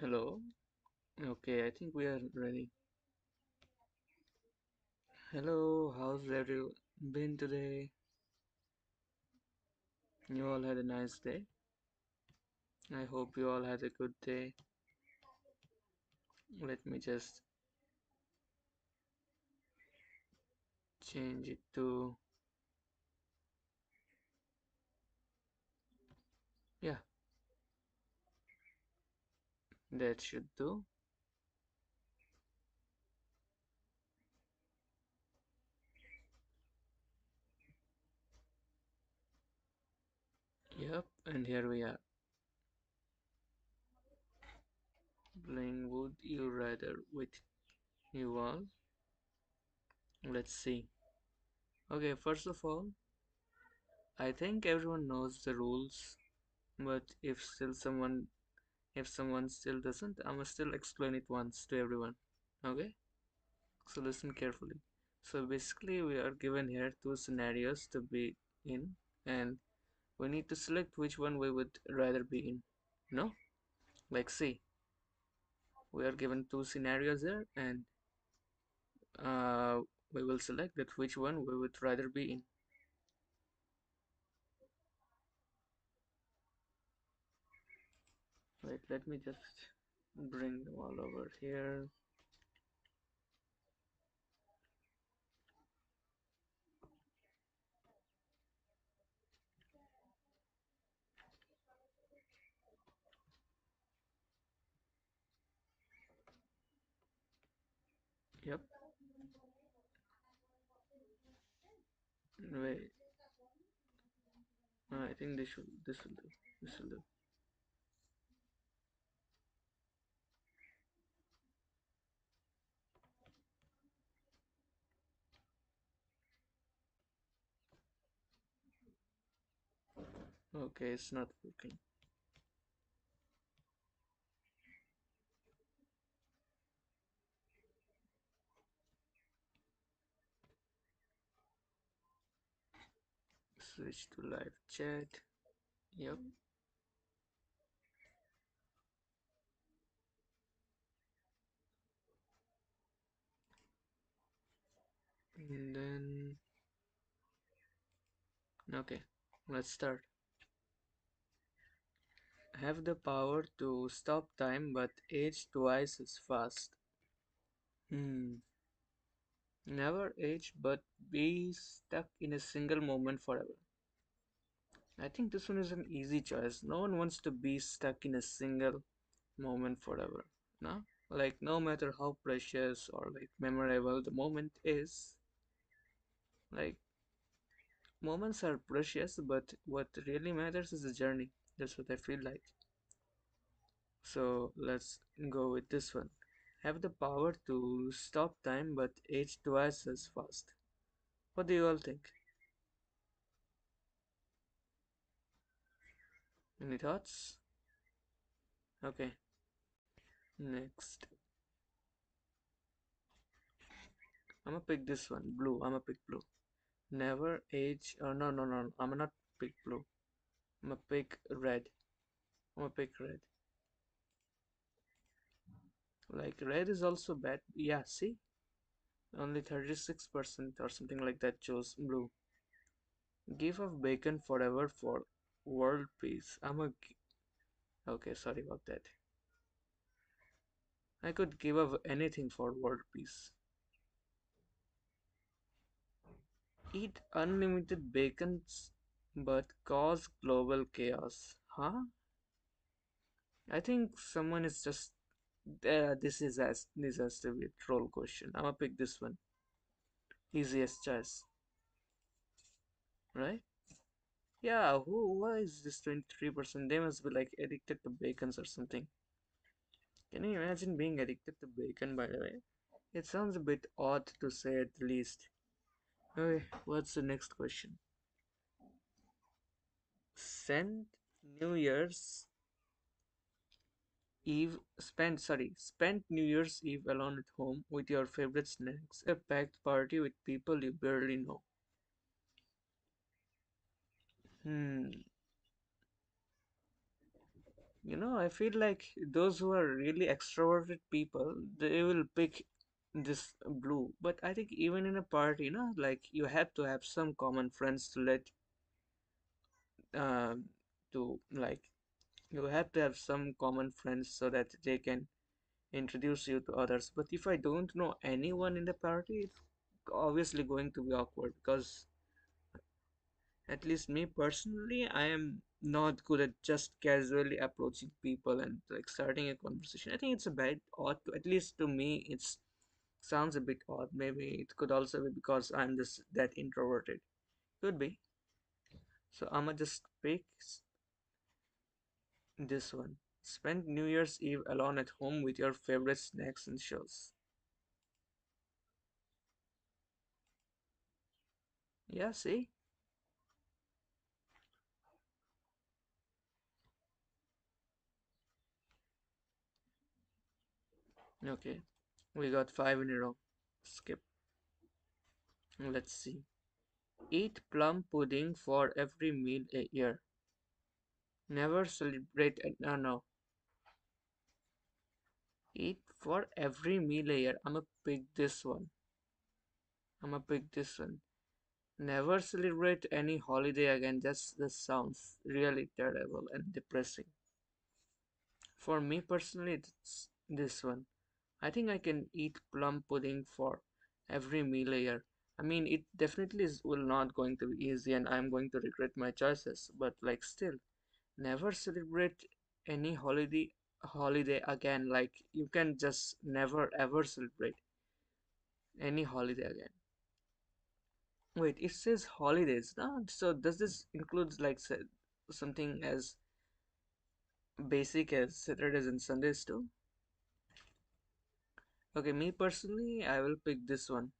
Hello. Okay, I think we are ready. Hello, how's everyone been today? You all had a nice day. I hope you all had a good day. Let me just change it to, yeah, that should do. Yep, and here we are playing Would You Rather with you all. Let's see. Okay, first of all, I think everyone knows the rules, but if someone still doesn't, I must still explain it once to everyone. Okay? So listen carefully. So basically, we are given here two scenarios to be in, and we need to select which one we would rather be in. No? Like, see, we are given two scenarios here, and uh, we will select that which one we would rather be in. Wait, let me just bring them all over here. Yep. Wait. I think this will do. This will do. Okay, it's not working. Switch to live chat. Yep. And then okay, let's start. Have the power to stop time but age twice as fast. Hmm. Never age but be stuck in a single moment forever. I think this one is an easy choice. No one wants to be stuck in a single moment forever. No? Like, no matter how precious or like memorable the moment is, like, moments are precious, but what really matters is the journey. That's what I feel like. So let's go with this one. Have the power to stop time but age twice as fast. What do you all think? Any thoughts? Okay, next. I'm gonna pick this one, blue. I'm gonna pick blue. Never age. Oh, no, no, no. I'm gonna not pick blue. I'm gonna pick red. I'm gonna pick red. Like, red is also bad. Yeah, see? Only 36% or something like that chose blue. Give up bacon forever for world peace. Okay, sorry about that. I could give up anything for world peace. Eat unlimited bacons but cause global chaos. Huh? I think someone is just this has to be a troll question. I'ma pick this one. Easiest choice, right? Yeah, why is this 23%? They must be like addicted to bacons or something. Can you imagine being addicted to bacon, by the way? It sounds a bit odd to say at the least. Okay, what's the next question? Send New Year's spend New Year's Eve alone at home with your favorite snacks, a packed party with people you barely know. Hmm, I feel like those who are really extroverted people, they will pick this blue. But I think even in a party, like you have to have some common friends to let, uh, to like, you have to have some common friends so that they can introduce you to others. But if I don't know anyone in the party, it's obviously going to be awkward because at least me personally, I am not good at just casually approaching people and like starting a conversation. I think it's a bit odd. At least to me, it's sounds a bit odd. Maybe it could also be because I'm just that introverted. Could be. So I'ma just pick this one. Spend New Year's Eve alone at home with your favorite snacks and shows. Yeah, see? Okay. We got five in a row. Skip. Let's see. Eat plum pudding for every meal a year. Never celebrate. No, no. Eat for every meal a year. I'ma pick this one. I'ma pick this one. Never celebrate any holiday again. Just this sounds really terrible and depressing. For me personally, it's this one. I think I can eat plum pudding for every meal a year. I mean, it definitely will not going to be easy, and I'm going to regret my choices. But like, still, never celebrate any holiday again. Like, you can just never ever celebrate any holiday again. Wait, it says holidays, no? So does this include like something as basic as Saturdays and Sundays too? Okay, me personally, I will pick this one.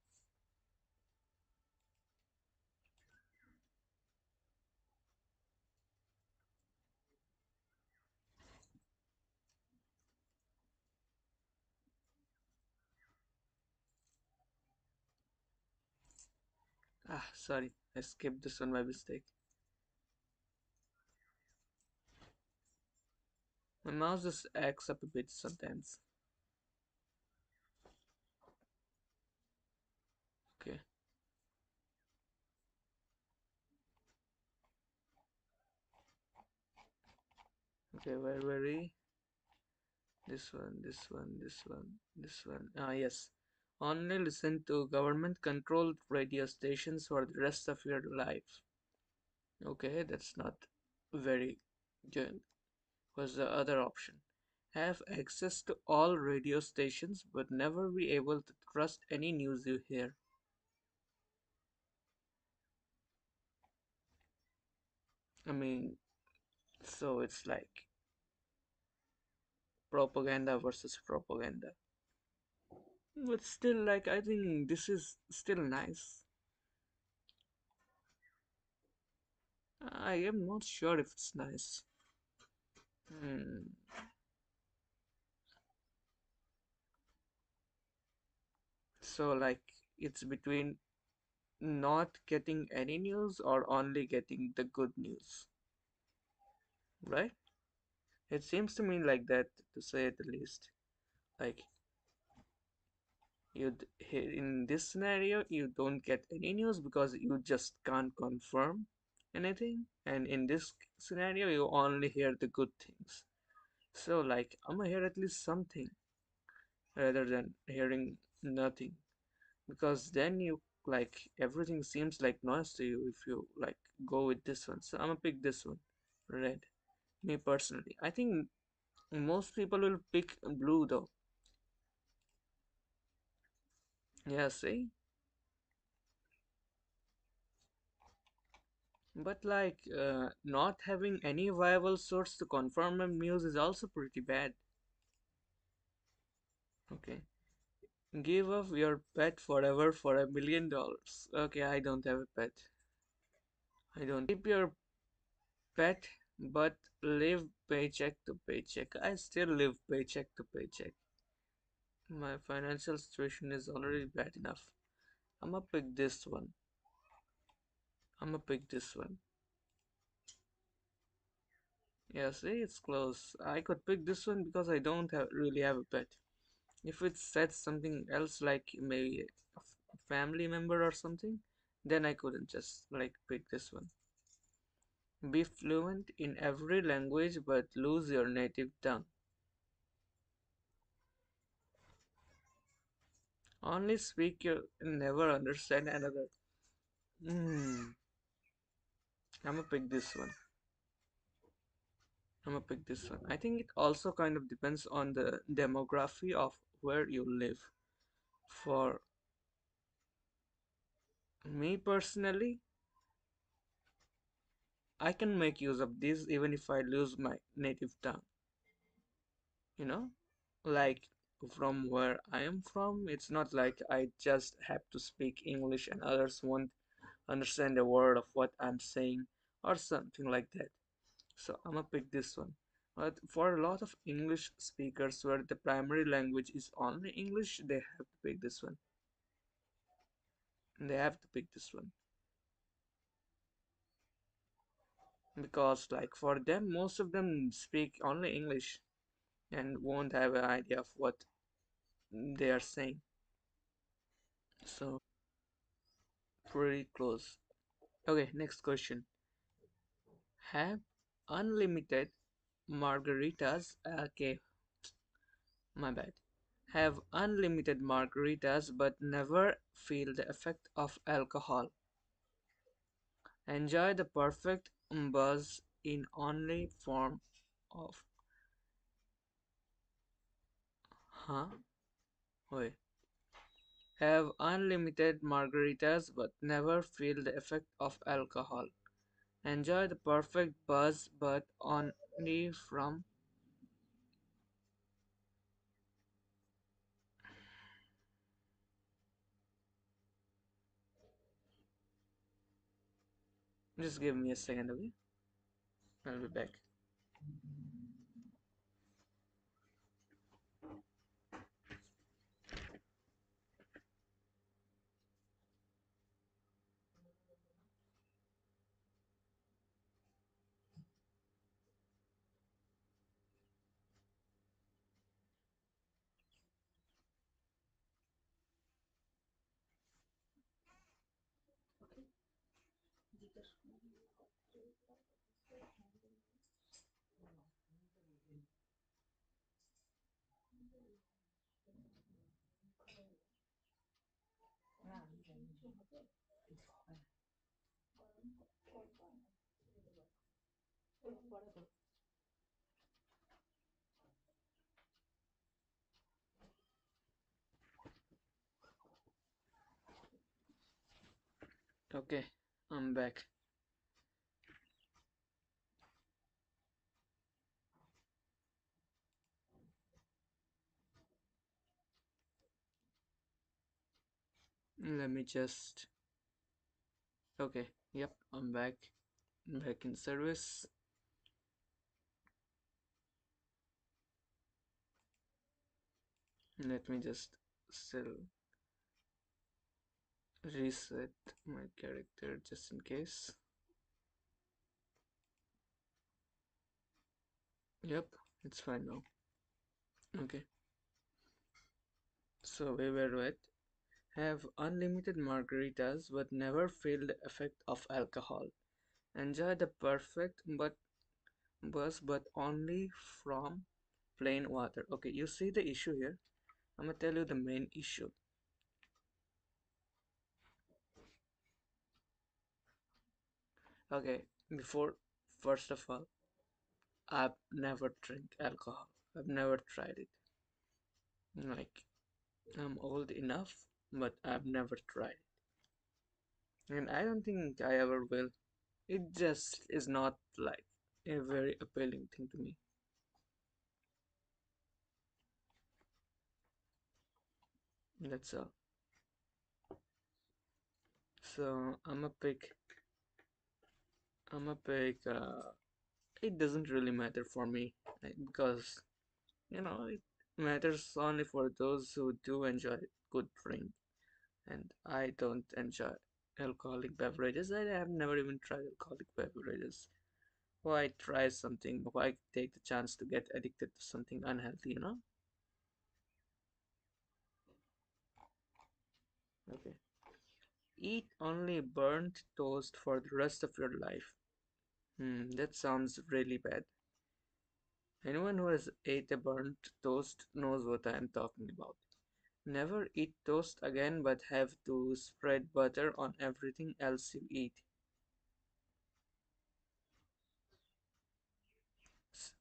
Ah, sorry, I skipped this one by mistake. My mouse just acts up a bit sometimes. Okay, okay, where were we? This one, this one, this one, this one. Ah, yes. Only listen to government controlled radio stations for the rest of your life. Okay, that's not very good. Was the other option. Have access to all radio stations but never be able to trust any news you hear. I mean, so it's like propaganda versus propaganda. But still, like, I think this is still nice. I am not sure if it's nice. Hmm. So, like, it's between not getting any news or only getting the good news, right? It seems to me like that, to say the least. Like, in this scenario, you don't get any news because you just can't confirm anything, and in this scenario, you only hear the good things. So, like, I'm gonna hear at least something rather than hearing nothing, because then you like everything seems like noise to you if you like go with this one. So I'm gonna pick this one, red. Me personally, I think most people will pick blue though. Yeah, see, but like not having any viable source to confirm my news is also pretty bad. Okay, give up your pet forever for $1 million. Okay, I don't have a pet. I don't keep your pet, but live paycheck to paycheck. I still live paycheck to paycheck. My financial situation is already bad enough. I'ma pick this one. I'ma pick this one. Yeah, see, it's close. I could pick this one because I don't really have a pet. If it said something else, like maybe a family member or something, then I couldn't just like pick this one. Be fluent in every language but lose your native tongue. Only speak your never understand another. Hmm. I'm gonna pick this one. I'm gonna pick this one. I think it also kind of depends on the demography of where you live. For me personally, I can make use of this even if I lose my native tongue. You know, like from where I am from, it's not like I just have to speak English and others won't understand a word of what I'm saying or something like that. So I'm gonna pick this one. But for a lot of English speakers where the primary language is only English, they have to pick this one. They have to pick this one because, like, for them, most of them speak only English and won't have an idea of what they are saying. So, pretty close. Okay, next question. Have unlimited margaritas. Okay, my bad. Have unlimited margaritas but never feel the effect of alcohol. Enjoy the perfect buzz in only form of. Huh? Wait. Have unlimited margaritas but never feel the effect of alcohol. Enjoy the perfect buzz but only from. Just give me a second, okay? I'll be back. Okay, I'm back. Let me just. Okay, yep, I'm back. Back in service. Let me just still reset my character just in case. Yep, it's fine now. Okay, so we were at have unlimited margaritas but never feel the effect of alcohol. Enjoy the perfect but buzz but only from plain water. Okay, you see the issue here? I'm gonna tell you the main issue. Okay, before first of all, I've never drank alcohol. I've never tried it. Like I'm old enough, but I've never tried it. And I don't think I ever will. It just is not like a very appealing thing to me. That's all. So I'm a pick. It doesn't really matter for me because it matters only for those who do enjoy good drink, and I don't enjoy alcoholic beverages. I have never even tried alcoholic beverages. Why try something? Why take the chance to get addicted to something unhealthy? Okay. Eat only burnt toast for the rest of your life. That sounds really bad. Anyone who has ate a burnt toast knows what I am talking about. Never eat toast again, but have to spread butter on everything else you eat. S-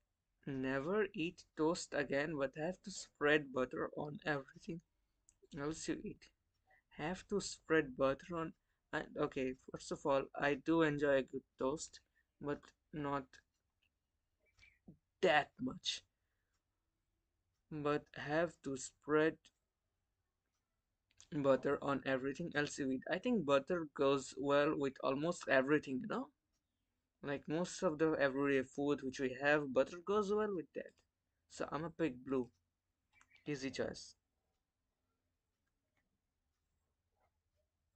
Never eat toast again, but have to spread butter on everything else you eat. Have to spread butter on. Okay, first of all, I do enjoy a good toast, but not that much. But have to spread butter on everything else you eat. I think butter goes well with almost everything. Like most of the everyday food which we have, butter goes well with that. So I'm a pick blue. Easy choice.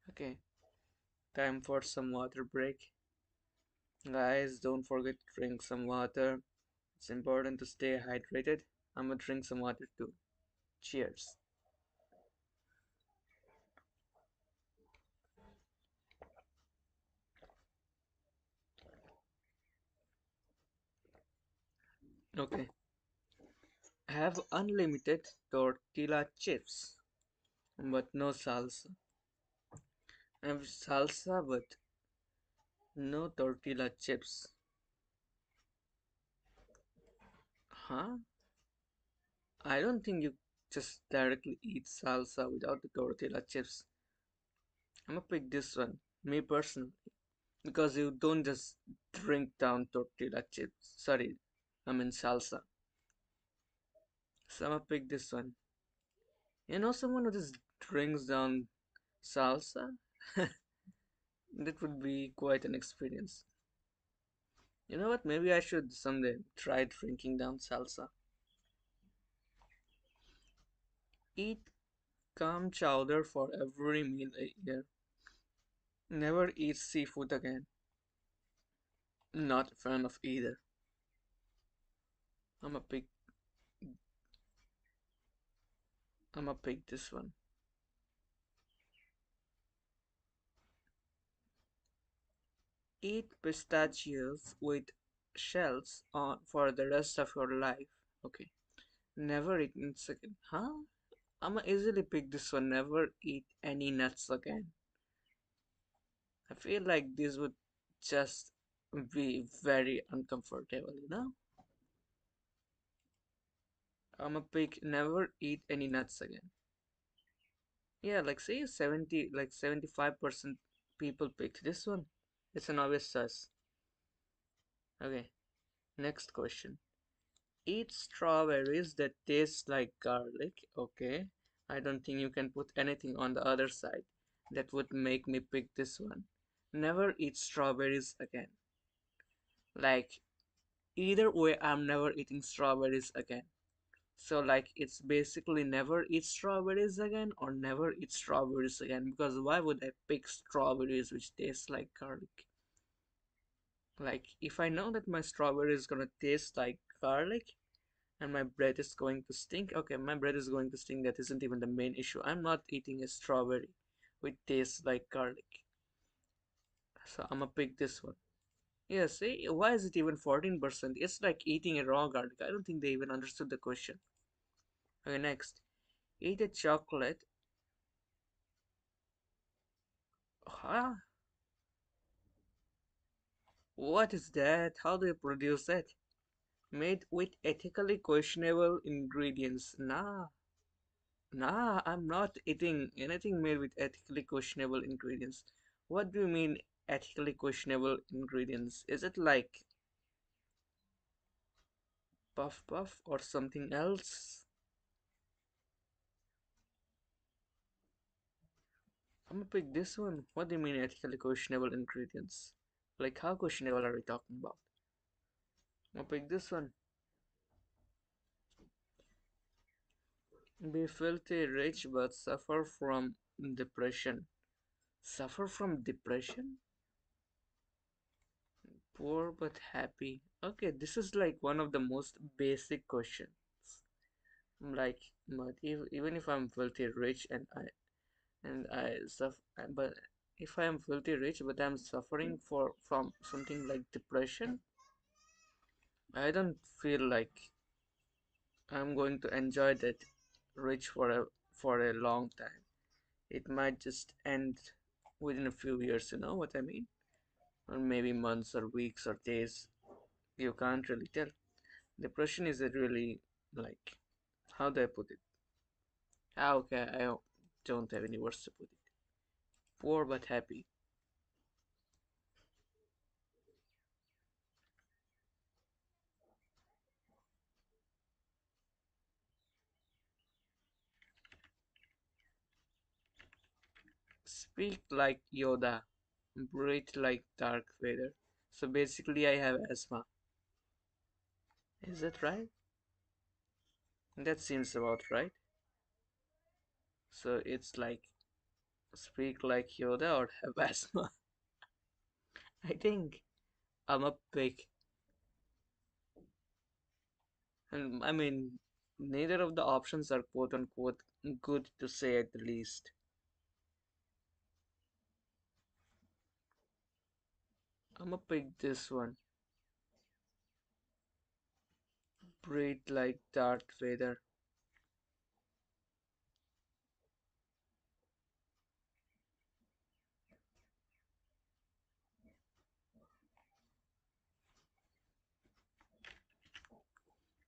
Okay, time for some water break. Guys, don't forget to drink some water. It's important to stay hydrated. I'm gonna drink some water too. Cheers. Okay, have unlimited tortilla chips, but no salsa. Have salsa, but no tortilla chips. Huh? I don't think you just directly eat salsa without the tortilla chips. I'm gonna pick this one, me personally, because you don't just drink down tortilla chips. Sorry, I mean salsa. So I'm gonna pick this one. You know someone who just drinks down salsa? That would be quite an experience. You know what? Maybe I should someday try drinking down salsa. Eat calm chowder for every meal a year. Never eat seafood again. Not a fan of either. I'm a pick. I'm a pick this one. Eat pistachios with shells on for the rest of your life. Okay. Never eat nuts again. Huh? I'ma easily pick this one. Never eat any nuts again. I feel like this would just be very uncomfortable. I'ma pick never eat any nuts again. Yeah, like say 70, like 75% people picked this one. It's an obvious choice. Okay, next question. Eat strawberries that taste like garlic. Okay, I don't think you can put anything on the other side that would make me pick this one. Never eat strawberries again. Like, either way, I'm never eating strawberries again. So, like, it's basically never eat strawberries again or never eat strawberries again. Because why would I pick strawberries which taste like garlic? Like, if I know that my strawberry is gonna taste like garlic, and my breath is going to stink. Okay, my breath is going to stink. That isn't even the main issue. I'm not eating a strawberry which tastes like garlic. So I'm gonna pick this one. Yeah, see, why is it even 14%? It's like eating a raw garlic. I don't think they even understood the question. Okay, next. Eat a chocolate. Huh? What is that? How do you produce that? Made with ethically questionable ingredients. Nah, I'm not eating anything made with ethically questionable ingredients. What do you mean ethically questionable ingredients? Is it like puff puff or something else? I'm gonna pick this one. What do you mean ethically questionable ingredients? Like how questionable are we talking about? I'm gonna pick this one. Be filthy rich but suffer from depression. Suffer from depression? Poor but happy. Okay, this is like one of the most basic questions. Like, but if, even if I'm filthy rich and I suffer, but if I am filthy rich but I'm suffering from something like depression, I don't feel like I'm going to enjoy that rich for a long time. It might just end within a few years, you know what I mean? Or maybe months or weeks or days. You can't really tell. Depression is a really like, how do I put it? Ah, okay, I don't have any words to put it. Poor but happy. Speak like Yoda, breathe like Dark Vader. So basically, I have asthma. Is that right? That seems about right. So it's like speak like Yoda or have asthma. I think I'm a pig. And I mean, neither of the options are quote unquote good to say at the least. I'm gonna pick this one. Breathe like Darth Vader.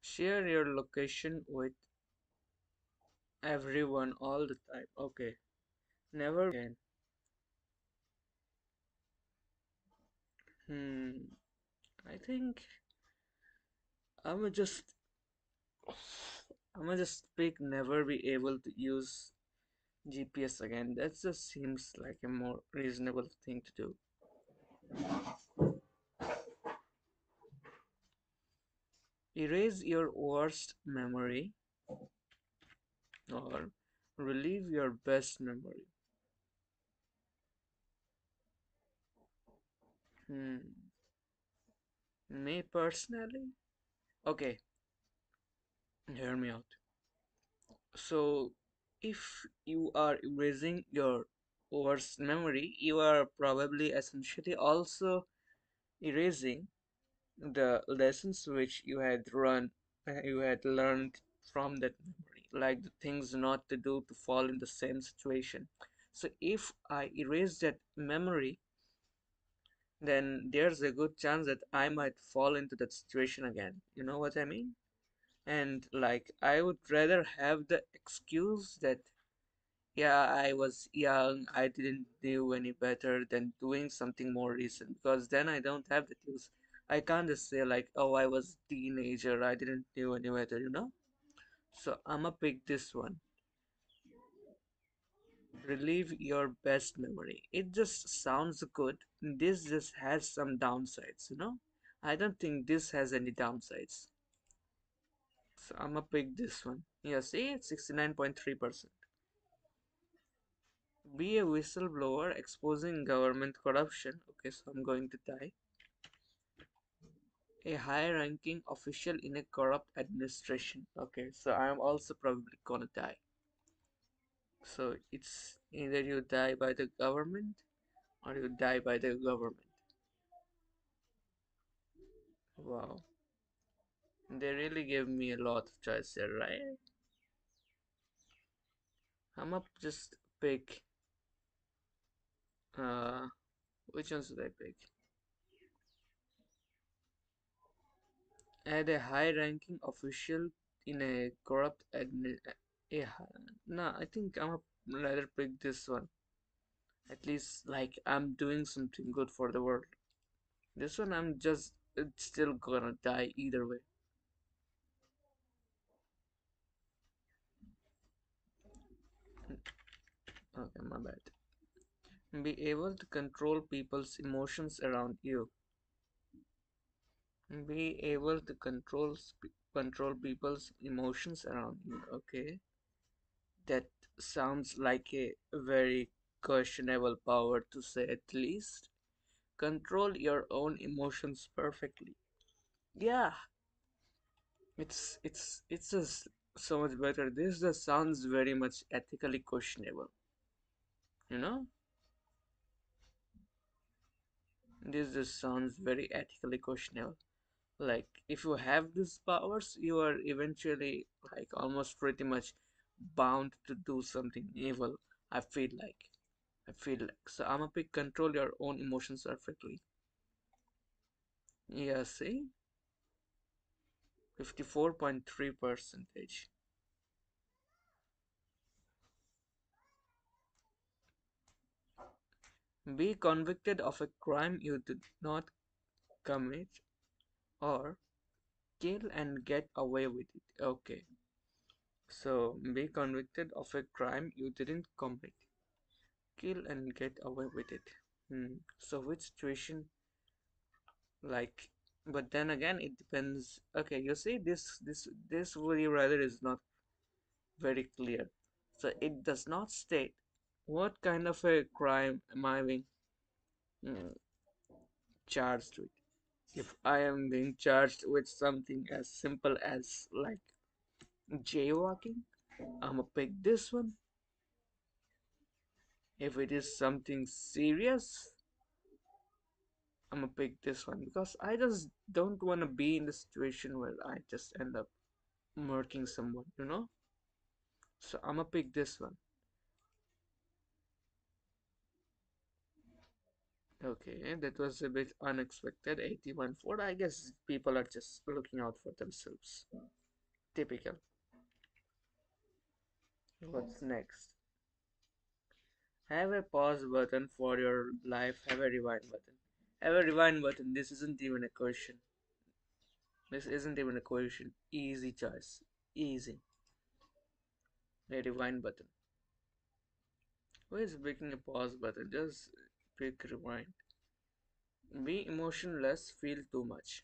Share your location with everyone all the time. Okay. Never again. Hmm. I think I'ma just I'ma just pick never be able to use GPS again. That just seems like a more reasonable thing to do. Erase your worst memory or relive your best memory. Hmm. Me personally? Okay, hear me out. So, if you are erasing your worst memory, you are probably essentially also erasing the lessons which you had learned from that memory, like the things not to do to fall in the same situation. So, if I erase that memory, then there's a good chance that I might fall into that situation again. You know what I mean? And like, I would rather have the excuse that, yeah, I was young, I didn't know any better than doing something more recent, because then I don't have that use. I can't just say like, oh, I was teenager, I didn't know any better, you know? So I'ma pick this one. Relive your best memory. It just sounds good. This just has some downsides, you know? I don't think this has any downsides. So I'm gonna pick this one. Yeah, see, it's 69.3%. Be a whistleblower exposing government corruption. Okay, so I'm going to die. A high ranking official in a corrupt administration. Okay, so I'm also probably gonna die. So it's either you die by the government or you die by the government. Wow. They really gave me a lot of choice here, right? I'm up just pick uh which ones should I pick? Add a high ranking official in a corrupt admin. Yeah, no, I think I'm gonna rather pick this one. At least, like, I'm doing something good for the world. This one, I'm just it's still gonna die either way. Okay, my bad. Be able to control people's emotions around you. Be able to control people's emotions around you. Okay, that sounds like a very questionable power to say at least. control your own emotions perfectly. Yeah, it's just so much better. This just sounds very much ethically questionable. You know, this just sounds very ethically questionable. Like if you have these powers, you are eventually like almost pretty much bound to do something evil. I feel like. I feel like. So I'm a pick control your own emotions perfectly. Yeah, see? 54.3 percentage. Be convicted of a crime you did not commit or kill and get away with it. Okay. So be convicted of a crime you didn't commit. Kill and get away with it. So which situation like but then again it depends. Okay, you see this really rather is not very clear. So it does not state what kind of a crime am I being mm, charged with. If I am being charged with something as simple as like jaywalking, I'ma pick this one. If it is something serious, I'ma pick this one because I just don't wanna be in the situation where I just end up murking someone. So I'ma pick this one. Okay, that was a bit unexpected. 81 4. I guess people are just looking out for themselves. Typical. What's next? Have a pause button for your life. Have a rewind button. Have a rewind button. This isn't even a question. This isn't even a question. Easy choice. Easy. A rewind button. Who is picking a pause button? Just pick rewind. Be emotionless. Feel too much.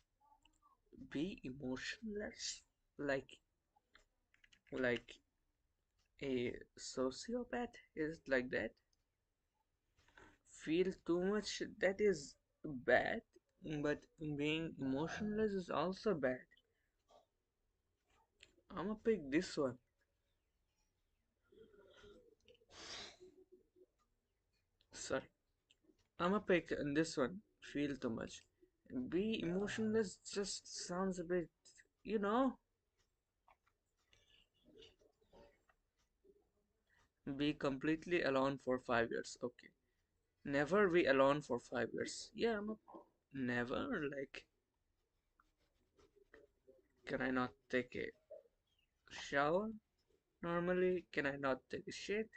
Be emotionless. Like a sociopath is like that. Feel too much. That is bad. But being emotionless is also bad. I'm gonna pick this one. Sorry. I'm gonna pick this one. Feel too much. Be emotionless just sounds a bit, you know. Be completely alone for 5 years. Okay. Never be alone for 5 years. Yeah, never. Like, can I not take a shower? Normally, can I not take a shit?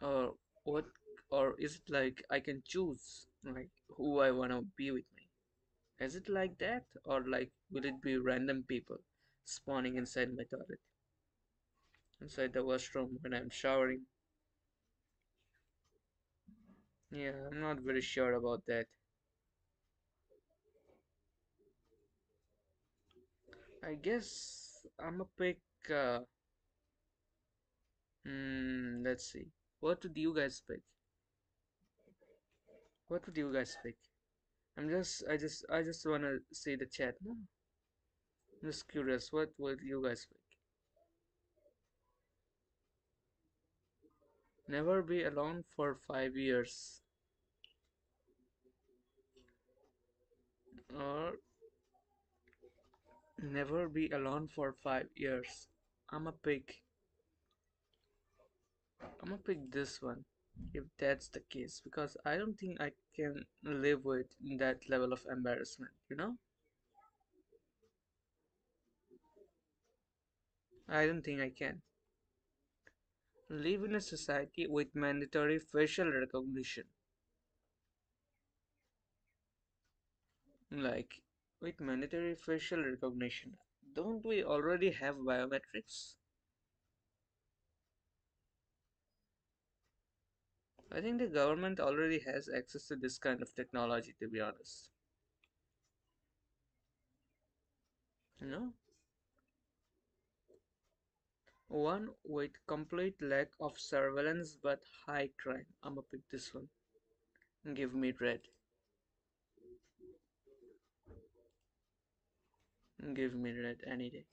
Or what? Or is it like I can choose like who I wanna be with me? Is it like that? Or like will it be random people spawning inside my toilet, inside the washroom when I'm showering? Yeah, I'm not very sure about that. I guess I'm a pick. Let's see. What would you guys pick? What would you guys pick? I just wanna see the chat. No, I'm just curious. What would you guys pick? Never be alone for 5 years, or never be alone for 5 years. I'm a pick. I'm gonna pick this one if that's the case because I don't think I can live with that level of embarrassment. I don't think I can. Live in a society with mandatory facial recognition. Like, with mandatory facial recognition, don't we already have biometrics? I think the government already has access to this kind of technology, to be honest. You know? One with complete lack of surveillance but high crime. I'm gonna pick this one. Give me red. Give me red any day.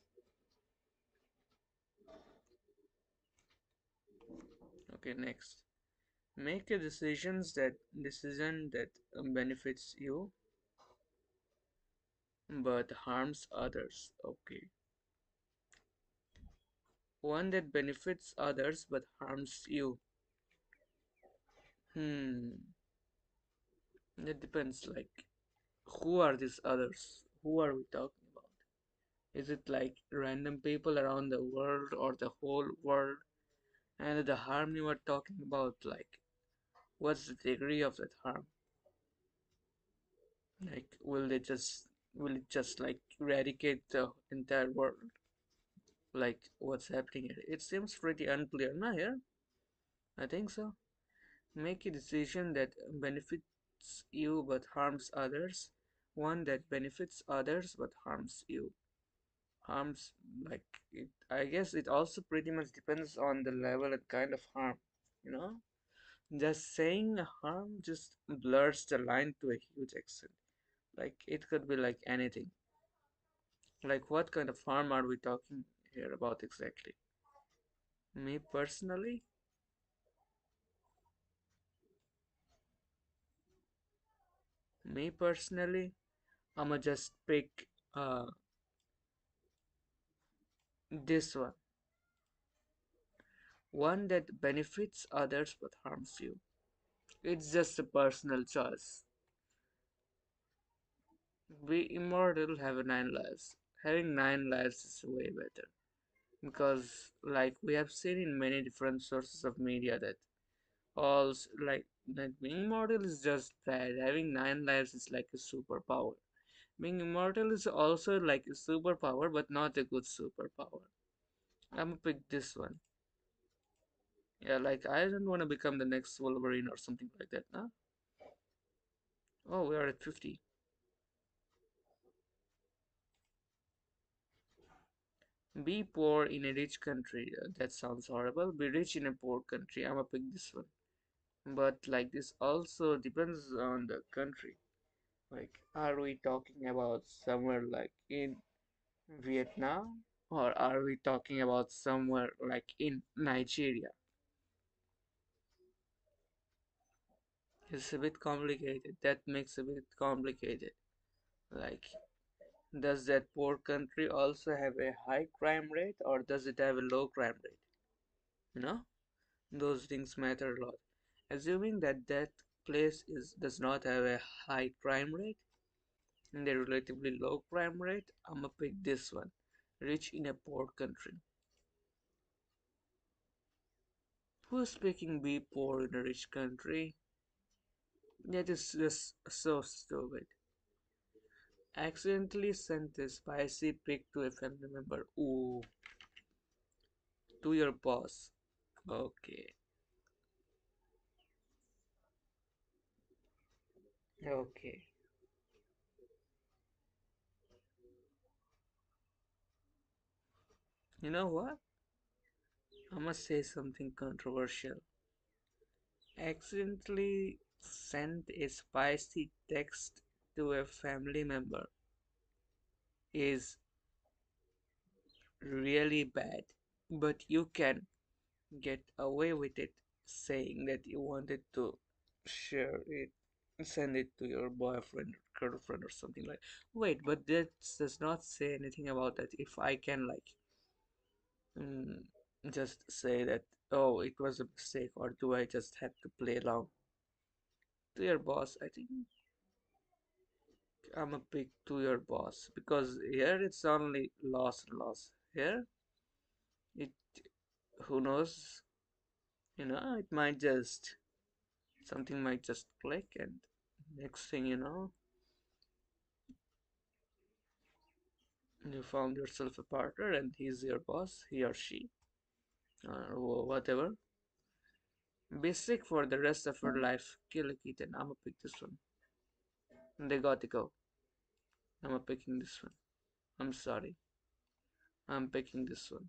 Okay, next. Make a decision that benefits you but harms others. Okay. One that benefits others but harms you. Hmm. That depends. Like, who are these others? Who are we talking about? Is it like random people around the world or the whole world? And the harm you are talking about, like, what's the degree of that harm? Like, will it just like eradicate the entire world? Like, what's happening here? It seems pretty unclear. Nah, here, I think so. Make a decision that benefits you but harms others. One that benefits others but harms you. Harms, like, it. I guess it also pretty much depends on the level and kind of harm. You know, just saying harm just blurs the line to a huge extent. Like, it could be like anything. Like, what kind of harm are we talking here about exactly? Me personally, me personally, I'ma just pick this one. One that benefits others but harms you. It's just a personal choice. Be immortal, have 9 lives. Having 9 lives is way better. Because, like, we have seen in many different sources of media that all, like being immortal is just bad. Having 9 lives is like a superpower. Being immortal is also like a superpower, but not a good superpower. I'm gonna pick this one. Yeah, like I don't want to become the next Wolverine or something like that, nah? Oh, we are at 50. Be poor in a rich country. That sounds horrible. Be rich in a poor country. I'm gonna pick this one. But like this also depends on the country. Like, are we talking about somewhere like in Vietnam? Or are we talking about somewhere like in Nigeria? It's a bit complicated. That makes a bit complicated. Like, does that poor country also have a high crime rate or does it have a low crime rate? You know, those things matter a lot. Assuming that that place is does not have a high crime rate and a relatively low crime rate, I'ma pick this one. Rich in a poor country. Who's picking be poor in a rich country? That is just so stupid. Accidentally sent a spicy pic to a family member. Ooh, to your boss. Okay, okay. You know what? I must say something controversial. Accidentally sent a spicy text to a family member is really bad, but you can get away with it saying that you wanted to share it, send it to your boyfriend or girlfriend or something like. Wait, but that does not say anything about that. If I can like mm, just say that, oh, it was a mistake, or do I just have to play along to your boss? I think I'm a pick to your boss because here it's only loss and loss. Here, it who knows, it might just something might just click, and next thing you know, you found yourself a partner, and he's your boss, he or she, or whatever. Be sick for the rest of your life. Kill a kitten. I'm gonna pick this one. They got to go. I'm picking this one. I'm sorry. I'm picking this one.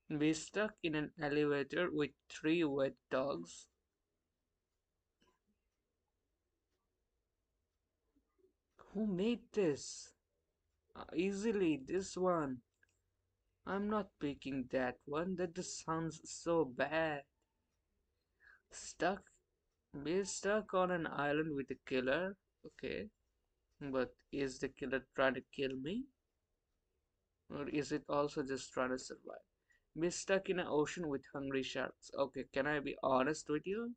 Be stuck in an elevator with three wet dogs. Who made this? Easily, this one. I'm not picking that one. That just sounds so bad. Stuck? Be stuck on an island with a killer? Okay. But is the killer trying to kill me? Or is it also just trying to survive? Be stuck in an ocean with hungry sharks. Okay, can I be honest with you?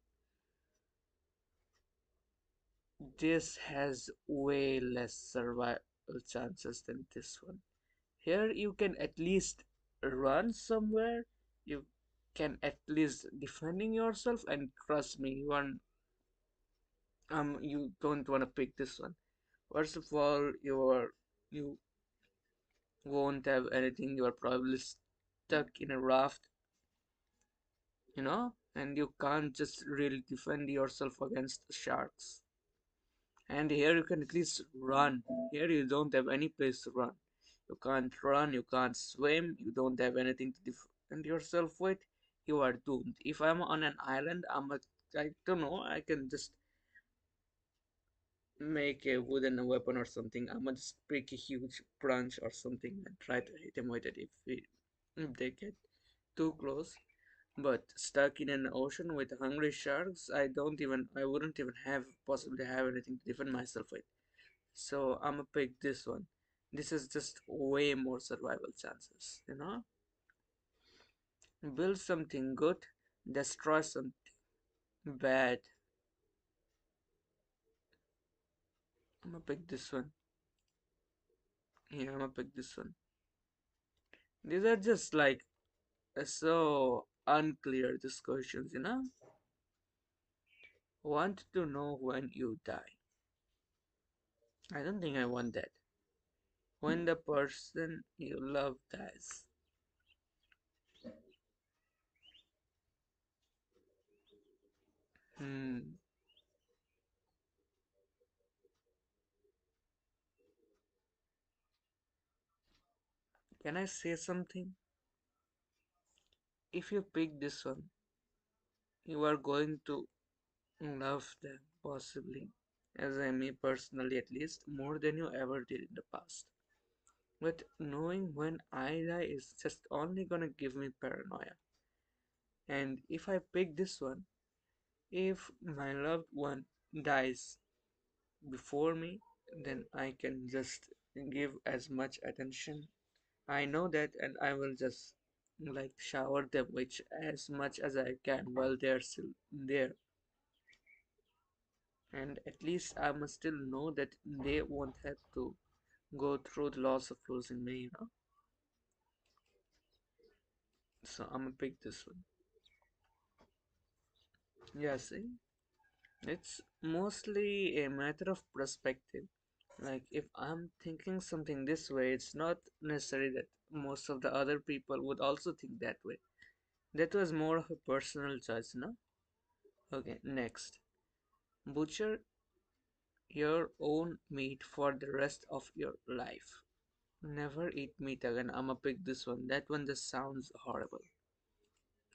This has way less survival chances than this one. Here you can at least run somewhere. You can at least defending yourself, and trust me, you don't want to pick this one. First of all, you won't have anything. You are probably stuck in a raft, and you can't just really defend yourself against sharks. And here you can at least run. Here you don't have any place to run. You can't run, you can't swim, you don't have anything to defend yourself with. You are doomed. If I'm on an island, I don't know, I can just make a wooden weapon or something. I'm gonna just break a huge branch or something and try to hit him with it if they get too close. But stuck in an ocean with hungry sharks, I wouldn't even have possibly have anything to defend myself with. So I'm gonna pick this one. This is just way more survival chances. Build something good, destroy something bad. I'm gonna pick this one. Yeah, I'm gonna pick this one. These are just like so unclear, these questions. Want to know when you die? I don't think I want that. When the person you love dies. Hmm. Can I say something? If you pick this one, you are going to love them, possibly, as I may personally at least, more than you ever did in the past. But knowing when I die is just only gonna give me paranoia. And if I pick this one, if my loved one dies before me, then I can just give as much attention. I know that, and I will just like shower them with as much as I can while they're still there. And at least I must still know that they won't have to go through the loss of losing me. So I'm gonna pick this one. Yeah, see, it's mostly a matter of perspective. Like if I'm thinking something this way, it's not necessary that most of the other people would also think that way. That was more of a personal choice. Okay, next. Butcher your own meat for the rest of your life. Never eat meat again. I'ma pick this one. That one just sounds horrible.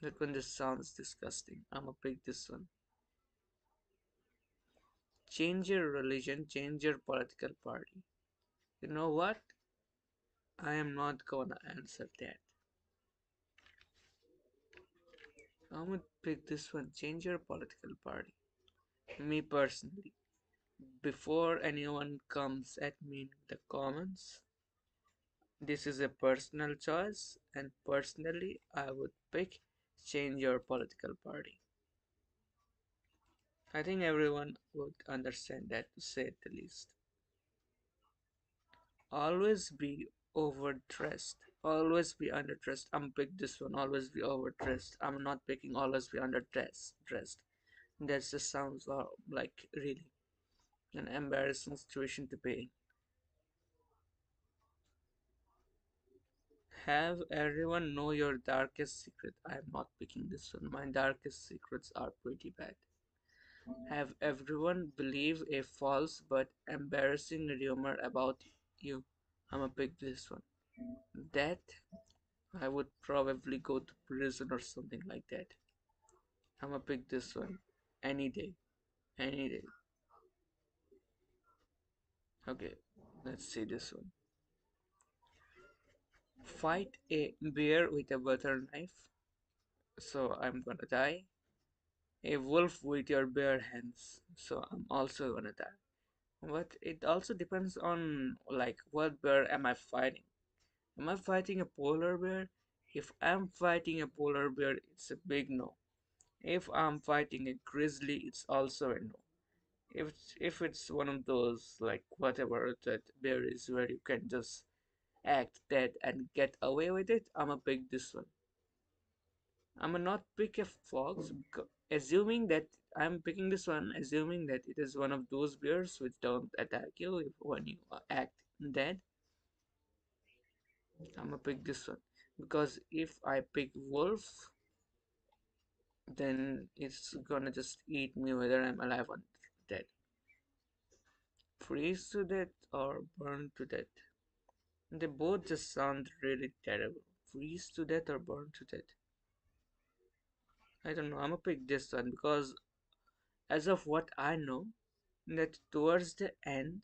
That one just sounds disgusting. I'ma pick this one. Change your religion, change your political party. You know what? I am not gonna answer that. I'm gonna pick this one. Change your political party. Me personally. Before anyone comes at me in the comments, this is a personal choice, and personally, I would pick change your political party. I think everyone would understand that, to say the least. Always be overdressed. Always be underdressed. I'm pick this one. Always be overdressed. I'm not picking always be underdressed. Dressed. That just sounds like really an embarrassing situation to be in. Have everyone know your darkest secret. I am not picking this one. My darkest secrets are pretty bad. Have everyone believe a false but embarrassing rumor about you. I'ma pick this one. That I would probably go to prison or something like that. I'm gonna pick this one any day, any day. Okay, let's see this one. Fight a bear with a butter knife, so I'm gonna die. A wolf with your bare hands, so I'm also gonna die. But it also depends on like what bear am I fighting? Am I fighting a polar bear? If I'm fighting a polar bear, it's a big no. If I'm fighting a grizzly, it's also a no. If it's one of those like whatever that bear is where you can just act dead and get away with it, I'ma pick this one. I'ma not pick a fox, assuming that I'm picking this one, assuming that it is one of those bears which don't attack you when you act dead. I'ma pick this one because if I pick wolf, then it's gonna just eat me whether I'm alive or dead. Freeze to death or burn to death. They both just sound really terrible. Freeze to death or burn to death. I don't know. I'm gonna pick this one because, as of what I know, that towards the end,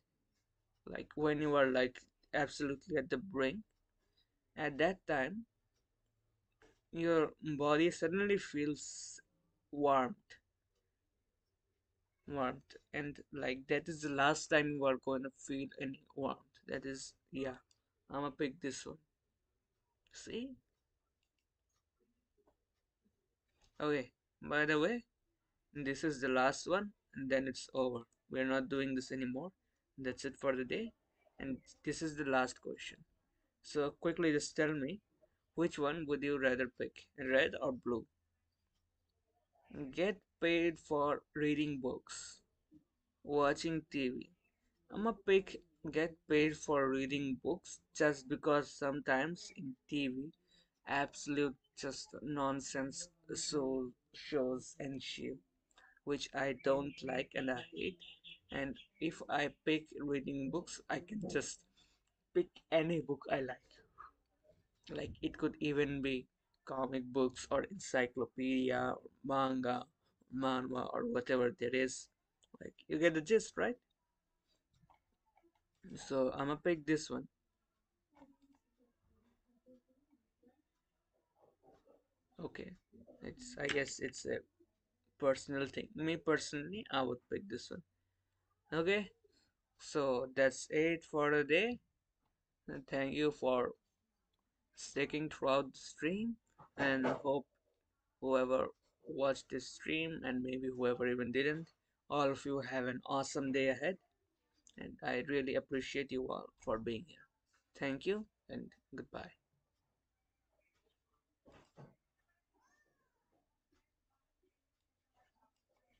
like when you are like absolutely at the brink, at that time, your body suddenly feels warmth, warmth, and like that is the last time you are going to feel any warmth. That is, yeah. I'm gonna pick this one. See? Okay. By the way, this is the last one, and then it's over. We're not doing this anymore. That's it for the day. And this is the last question. So, quickly just tell me which one would you rather pick, red or blue? Get paid for reading books, watching TV. I'm a pick get paid for reading books just because sometimes in TV, absolute just nonsense shows and shit which I don't like and I hate. And if I pick reading books, I can just pick any book I like. Like it could even be comic books or encyclopedia or manga, manhwa or whatever there is. Like you get the gist, right? So I'm gonna pick this one. Okay, it's I guess it's a personal thing. Me personally, I would pick this one. Okay, so that's it for the day. And thank you for sticking throughout the stream, and hope whoever watched this stream and maybe whoever even didn't, all of you have an awesome day ahead, and I really appreciate you all for being here. Thank you and goodbye.